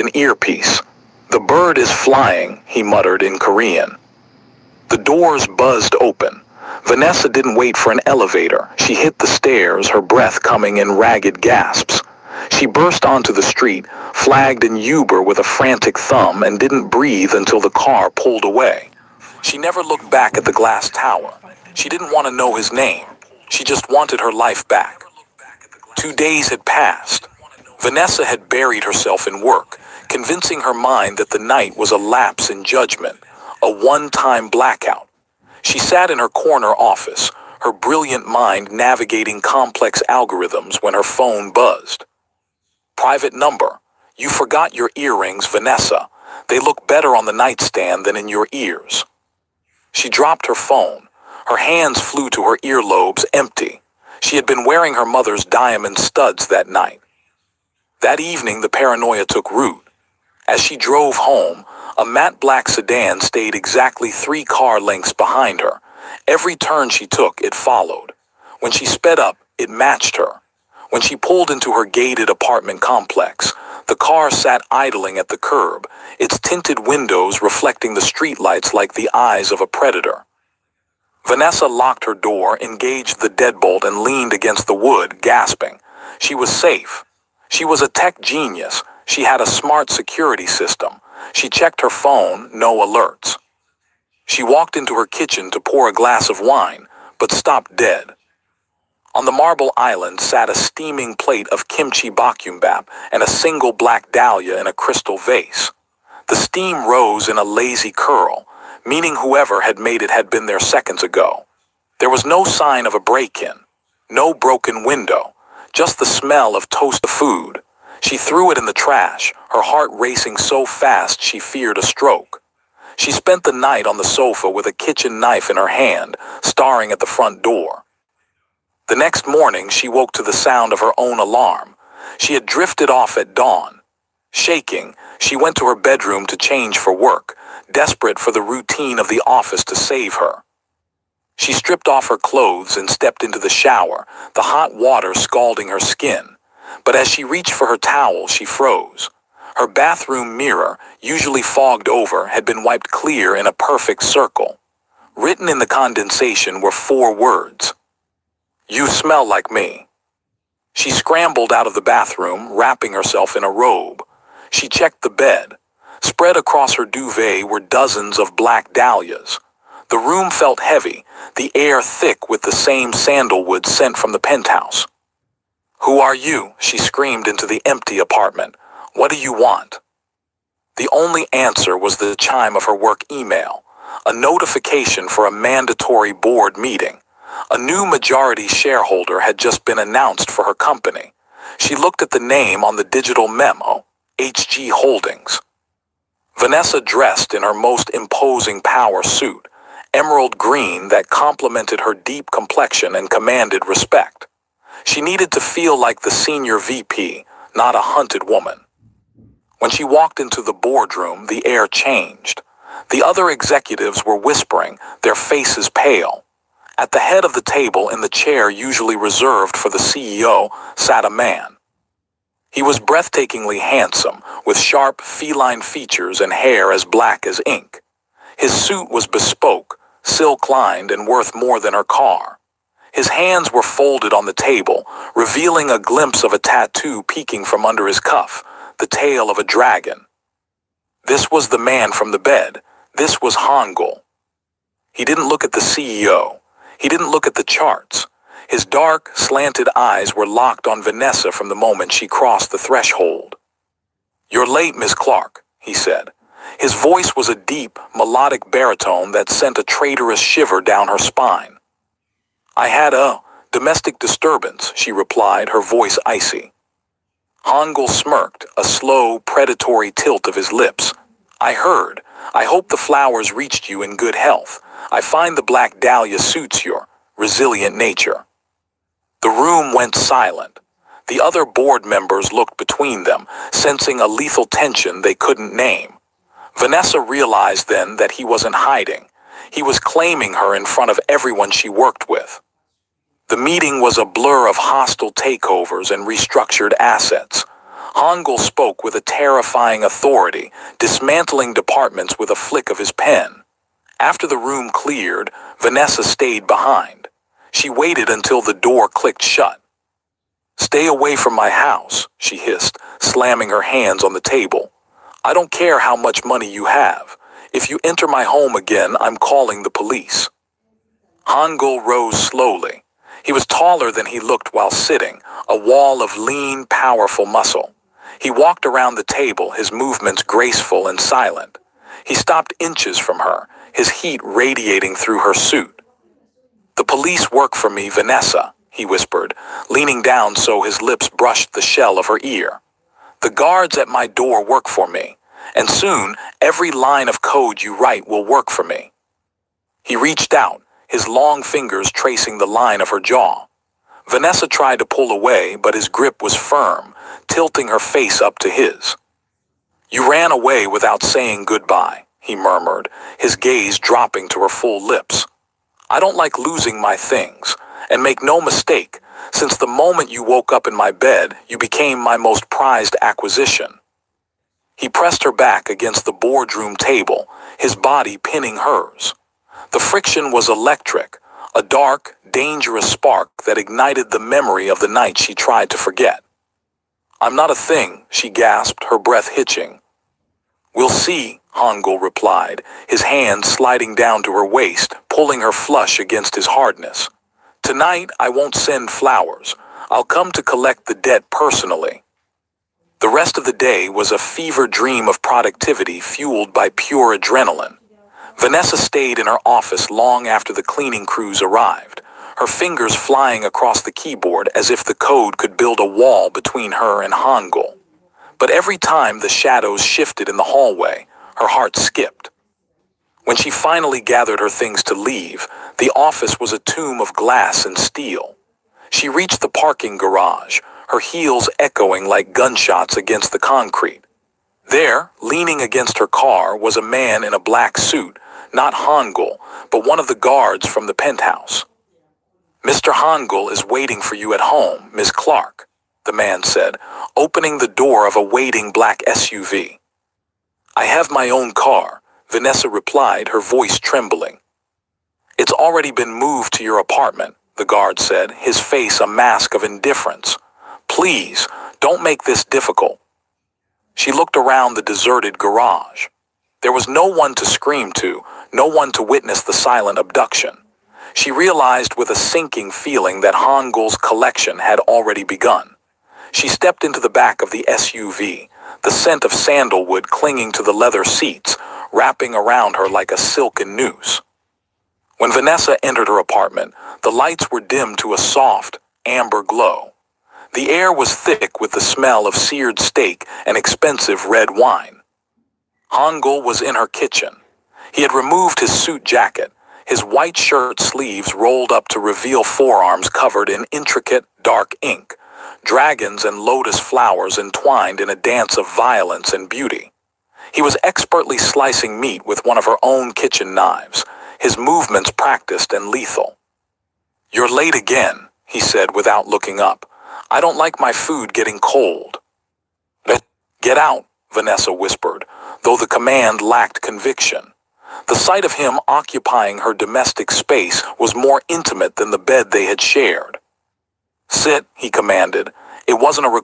an earpiece. "The bird is flying," he muttered in Korean. The doors buzzed open. Vanessa didn't wait for an elevator. She hit the stairs, her breath coming in ragged gasps. She burst onto the street, flagged an Uber with a frantic thumb, and didn't breathe until the car pulled away. She never looked back at the glass tower. She didn't want to know his name. She just wanted her life back. 2 days had passed. Vanessa had buried herself in work, convincing her mind that the night was a lapse in judgment, a one-time blackout. She sat in her corner office, her brilliant mind navigating complex algorithms when her phone buzzed. "Private number. You forgot your earrings, Vanessa. They look better on the nightstand than in your ears." She dropped her phone. Her hands flew to her earlobes, empty. She had been wearing her mother's diamond studs that night. That evening, the paranoia took root. As she drove home, a matte black sedan stayed exactly 3 car lengths behind her. Every turn she took, it followed. When she sped up, it matched her. When she pulled into her gated apartment complex, the car sat idling at the curb, its tinted windows reflecting the streetlights like the eyes of a predator. Vanessa locked her door, engaged the deadbolt, and leaned against the wood, gasping. She was safe. She was a tech genius. She had a smart security system. She checked her phone, no alerts. She walked into her kitchen to pour a glass of wine, but stopped dead. On the marble island sat a steaming plate of kimchi bokkeumbap and a single black dahlia in a crystal vase. The steam rose in a lazy curl, meaning whoever had made it had been there seconds ago. There was no sign of a break-in, no broken window, just the smell of toasted food. She threw it in the trash, her heart racing so fast she feared a stroke. She spent the night on the sofa with a kitchen knife in her hand, staring at the front door. The next morning, she woke to the sound of her own alarm. She had drifted off at dawn. Shaking, she went to her bedroom to change for work, desperate for the routine of the office to save her. She stripped off her clothes and stepped into the shower, the hot water scalding her skin. But as she reached for her towel, she froze. Her bathroom mirror, usually fogged over, had been wiped clear in a perfect circle. Written in the condensation were 4 words. "You smell like me." She scrambled out of the bathroom, wrapping herself in a robe. She checked the bed. Spread across her duvet were dozens of black dahlias. The room felt heavy, the air thick with the same sandalwood scent from the penthouse. "Who are you?" she screamed into the empty apartment. "What do you want?" The only answer was the chime of her work email, a notification for a mandatory board meeting. A new majority shareholder had just been announced for her company. She looked at the name on the digital memo, HG Holdings. Vanessa dressed in her most imposing power suit, emerald green that complemented her deep complexion and commanded respect. She needed to feel like the senior VP, not a hunted woman. When she walked into the boardroom, the air changed. The other executives were whispering, their faces pale. At the head of the table, in the chair usually reserved for the CEO, sat a man. He was breathtakingly handsome, with sharp, feline features and hair as black as ink. His suit was bespoke, silk-lined, and worth more than her car. His hands were folded on the table, revealing a glimpse of a tattoo peeking from under his cuff, the tail of a dragon. This was the man from the bed. This was Hangul. He didn't look at the CEO. He didn't look at the charts. His dark, slanted eyes were locked on Vanessa from the moment she crossed the threshold. "You're late, Miss Clarke," he said. His voice was a deep, melodic baritone that sent a traitorous shiver down her spine. "I had a domestic disturbance," she replied, her voice icy. Hangul smirked, a slow, predatory tilt of his lips. "I heard. I hope the flowers reached you in good health. I find the black dahlia suits your resilient nature." The room went silent. The other board members looked between them, sensing a lethal tension they couldn't name. Vanessa realized then that he wasn't hiding. He was claiming her in front of everyone she worked with. The meeting was a blur of hostile takeovers and restructured assets. Hangul spoke with a terrifying authority, dismantling departments with a flick of his pen. After the room cleared, Vanessa stayed behind. She waited until the door clicked shut. "Stay away from my house," she hissed, slamming her hands on the table. "I don't care how much money you have. If you enter my home again, I'm calling the police." Hangul rose slowly. He was taller than he looked while sitting, a wall of lean, powerful muscle. He walked around the table, his movements graceful and silent. He stopped inches from her, his heat radiating through her suit. "The police work for me, Vanessa," he whispered, leaning down so his lips brushed the shell of her ear. "The guards at my door work for me, and soon every line of code you write will work for me." He reached out, his long fingers tracing the line of her jaw. Vanessa tried to pull away, but his grip was firm, tilting her face up to his. "You ran away without saying goodbye," he murmured, his gaze dropping to her full lips. "I don't like losing my things, and make no mistake, since the moment you woke up in my bed, you became my most prized acquisition." He pressed her back against the boardroom table, his body pinning hers. The friction was electric, a dark, dangerous spark that ignited the memory of the night she tried to forget. "I'm not a thing," she gasped, her breath hitching. "We'll see," Hangul replied, his hand sliding down to her waist, pulling her flush against his hardness. "Tonight, I won't send flowers. I'll come to collect the debt personally." The rest of the day was a fever dream of productivity fueled by pure adrenaline. Vanessa stayed in her office long after the cleaning crews arrived, her fingers flying across the keyboard as if the code could build a wall between her and Hangul. But every time the shadows shifted in the hallway, her heart skipped. When she finally gathered her things to leave, the office was a tomb of glass and steel. She reached the parking garage, her heels echoing like gunshots against the concrete. There, leaning against her car, was a man in a black suit, not Hangul, but one of the guards from the penthouse. "Mr. Hangul is waiting for you at home, Miss Clarke," the man said, opening the door of a waiting black SUV. "I have my own car," Vanessa replied, her voice trembling. "It's already been moved to your apartment," the guard said, his face a mask of indifference. "Please, don't make this difficult." She looked around the deserted garage. There was no one to scream to, no one to witness the silent abduction. She realized with a sinking feeling that Hangul's collection had already begun. She stepped into the back of the SUV, the scent of sandalwood clinging to the leather seats, wrapping around her like a silken noose. When Vanessa entered her apartment, the lights were dimmed to a soft, amber glow. The air was thick with the smell of seared steak and expensive red wine. Hangul was in her kitchen. He had removed his suit jacket, his white shirt sleeves rolled up to reveal forearms covered in intricate, dark ink, dragons and lotus flowers entwined in a dance of violence and beauty. He was expertly slicing meat with one of her own kitchen knives, his movements practiced and lethal. "You're late again," he said without looking up. "I don't like my food getting cold." "Get out," Vanessa whispered, though the command lacked conviction. The sight of him occupying her domestic space was more intimate than the bed they had shared. "Sit," he commanded. It wasn't a request.